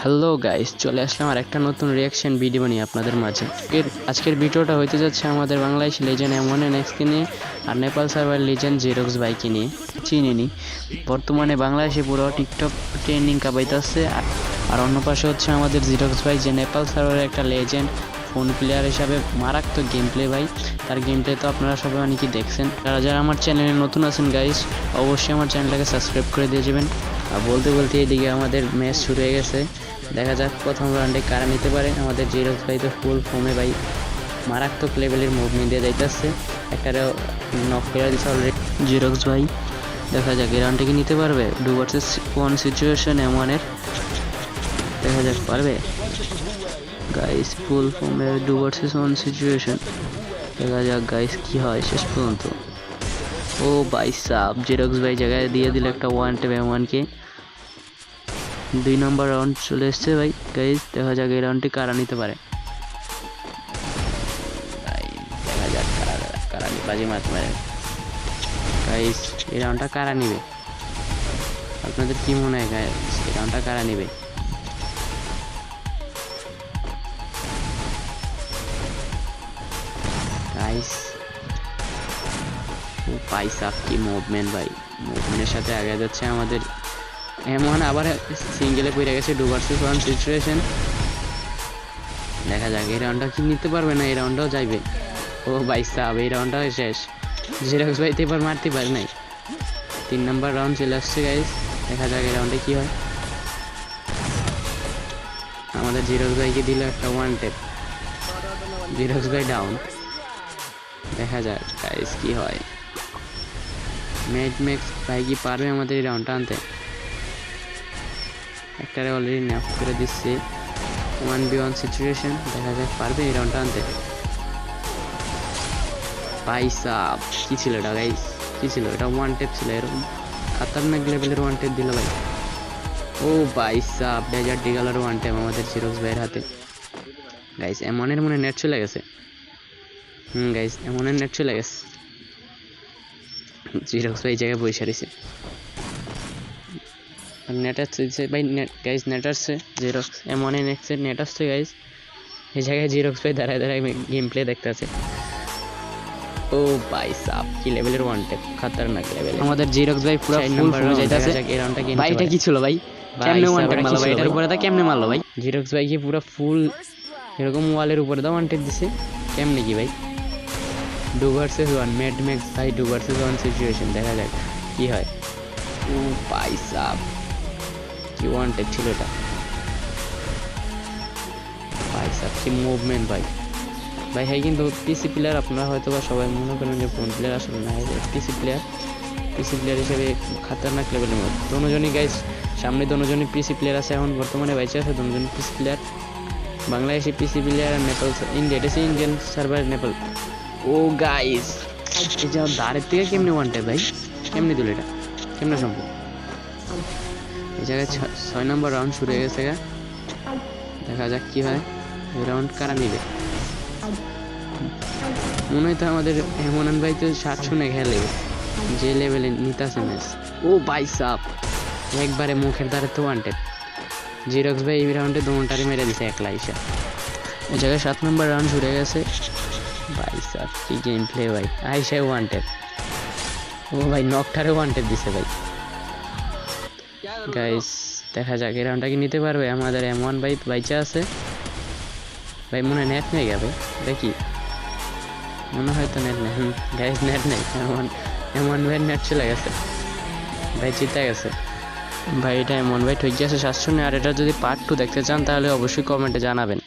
Hello guys, চলে আসলাম আর একটা নতুন রিয়াকশন ভিডিও নিয়ে আপনাদের মাঝে। আজকের ভিডিওটা হইতে যাচ্ছে আমাদের বাংলাদেশ লেজেন্ড M1NX-কে নিয়ে আর নেপাল সার্ভার লেজেন্ড জেরক্স ভাইকে নিয়ে। চিনিনি, বর্তমানে বাংলাদেশে পুরো টিকটক ট্রেন্ডিং কাবাইতেছে। আর অন্য পাশে হচ্ছে আমাদের জেরক্স ভাই, যে নেপাল সার্ভারের একটা লেজেন্ড ফোন প্লেয়ার হিসাবে মারাত্মক গেম প্লে ভাই। তার গেম প্লে তো আপনারা সবাই অনেকেই দেখছেন। যারা যারা আমার চ্যানেলে নতুন আছেন গাইস, অবশ্যই আমার চ্যানেলটাকে সাবস্ক্রাইব করে দিয়ে যাবেন। আর বলতে বলতে এদিকে আমাদের ম্যাচ শুরু হয়ে গেছে। দেখা যাক প্রথম রাউন্ডে কারা নিতে পারে। আমাদের জেরক্স ভাই তো ফুল ফর্মে ভাই, মারাত্মক লেভেলের মুভমেন্ট দিয়ে যাইতেছে। একটা নক করে দিচ্ছে অলরেডি জেরক্স ভাই। দেখা যাক এই রাউন্ডে কি নিতে পারবে। 2 vs 1 সিচুয়েশন M1-এর, দেখা যাক পারবে গাইস। ফুল ফর্মে 2 vs 1 সিচুয়েশন, দেখা যাক গাইস কি হয় শেষ পর্যন্ত। ও ভাই সাব, জেরক্স ভাই জায়গায় দিয়ে দিল একটা ওয়ান ট্যাপ M1-কে। 2 নম্বর রাউন্ড চলে এসছে ভাই গাইস। দেখা যাক এই রাউন্ডটি কারা নিতে পারে। দেখা যাক কারা বাজি মারতে পারে গাইস। এই রাউন্ডটা কারা নিবে, আপনাদের কি মনে হয় গাইস? এই রাউন্ডটা কারা নিবে? গাইস ও ভাই সাব, কি মুভমেন্ট ভাই। মুভমেন্টের সাথে আগে যাচ্ছে আমাদের M1। আবার সিঙ্গেলে পড়ে গেছে 2 vs 1 সিচুয়েশন। দেখা যাক এই রাউন্ডটা কি নিতে পারবে না, এই রাউন্ডটাও যাইবে। ও ভাই সাব, এই রাউন্ডটাও শেষ। জেরক্স ভাই তো এবার মারতে পারে নাই। 3 নম্বর রাউন্ড চলে আসছে গাইস। দেখা যাক এই রাউন্ডে কি হয়। আমাদের জেরক্স ভাইকে দিল একটা ওয়ান ট্যাপ। জেরক্স ভাই ডাউন। দেখা যাক গাইস কি হয়। ম্যাক্স ভাই কি পারবে আমাদের এই রাউন্ডটা আনতে? একটারে অলরেডি ন্যাপ করে দিচ্ছে 1v1 সিচুয়েশন। দেখা যাক পারবে এই রাউন্ডটা আনতে। ভাই সাব, কি ছিল এটা গাইস? কি ছিল এটা? ওয়ান ট্যাপ ছিল। এরকম খাতারনাক লেভেলের ওয়ান ট্যাপ দিল ভাই। ও ভাই সাব, ডেজার্ট ডিগালার ওয়ান ট্যাপ আমাদের জেরক্স ভাইয়ের হাতে। গাইস M1-এর মনে নেট চলে গেছে। গাইস M1-এর নেট চলে গেছে। জেরক্স ভাই জায়গায় বসে রয়েছে। নেট আসছে ভাই, নেট গাইস, নেট আসছে। জেরক্স M1NX-এর নেট আসছে গাইস। এই জায়গায় জেরক্স ভাই দাঁড়ায় দাঁড়ায় গেম প্লে দেখতে আছে। ও ভাই সাব, কি লেভেলের ওয়ান ট্যাপ, খাতারনাক লেভেল। আমাদের জেরক্স ভাই পুরো ফুল ফর্মে যাইতাছে। এই রাউন্ডটা কি ভাই? এটা কি ছিল ভাই? কেমনে ওয়ান ট্যাপ মারলো ভাই? এটার উপরে তা কেমনে মারলো ভাই? জেরক্স ভাই কি পুরো ফুল এরকম ওয়ালের উপরে দা ওয়ান ট্যাপ দিছে কেমনে কি ভাই? 2 vs 1 ম্যাক্স ভাই, 2 vs 1 সিচুয়েশন। দেখা যাক কি হয়। ও ভাই সাব, কি ওয়ান ট্যাপ ছিল এটা ভাই সাব, কি মুভমেন্ট ভাই। ভাই হ্যাঁ, কিন্তু পিসি প্লেয়ার। আপনারা হয়তো বা সবাই মনে করেন যে ফোন প্লেয়ার, আসলে না, পিসি প্লেয়ার হিসেবে খাতারনাক লেভেলের মধ্যে দুজনই গাইস। সামনে দুজনই পিসি প্লেয়ার আছে এখন বর্তমানে বাইচে আছে। দুজনই PC player, Bangladeshi PC player আর নেপাল ইন্ডিয়া, এটা Indian server Nepal. Oh guys, এই যে দাঁড়ের থেকে কেমনে ওয়ান ট্যাপ ভাই? কেমনে দিল এটা? কেমনে সম্ভব? এই জায়গায় 6 নম্বর রাউন্ড শুরু হয়ে গেছে। দেখা যাক কি হয়। এই রাউন্ড কারা নিবে? মনে হয় তো আমাদের M1 ভাই তো 700 খেলে, যে লেভেলে নিতেছে ম্যাচ। ও ভাই সাব, একবারে মুখের দ্বারে তো ওয়ান ট্যাপ। জেরক্স ভাই এই রাউন্ডে দোনটারে মেরে দিছে একলা এসে। এই জায়গায় 7 নম্বর রাউন্ড শুরু হয়ে গেছে। ভাই সাব, কি গেম প্লে ভাই। আইসায় ওয়ান ট্যাপ। ও ভাই নকটারে ওয়ান ট্যাপ দিছে ভাই। গাইস দেখা যাক এই রাউন্ডটা কি নিতে পারবে আমাদের M1 ভাই। বাইচা আছে ভাই, মনে হয় নেট নেই গা ভাই। দেখি, মনে হয় তো নেট নেই। গাইস নেট নেই। M1 ভাই নেট চলে গেছে ভাই, জিতে গেছে ভাই। এটা M1 ভাই ঠিক আছে 700। আর এটা যদি পার্ট 2 দেখতে চান তাহলে অবশ্যই কমেন্টে জানাবেন।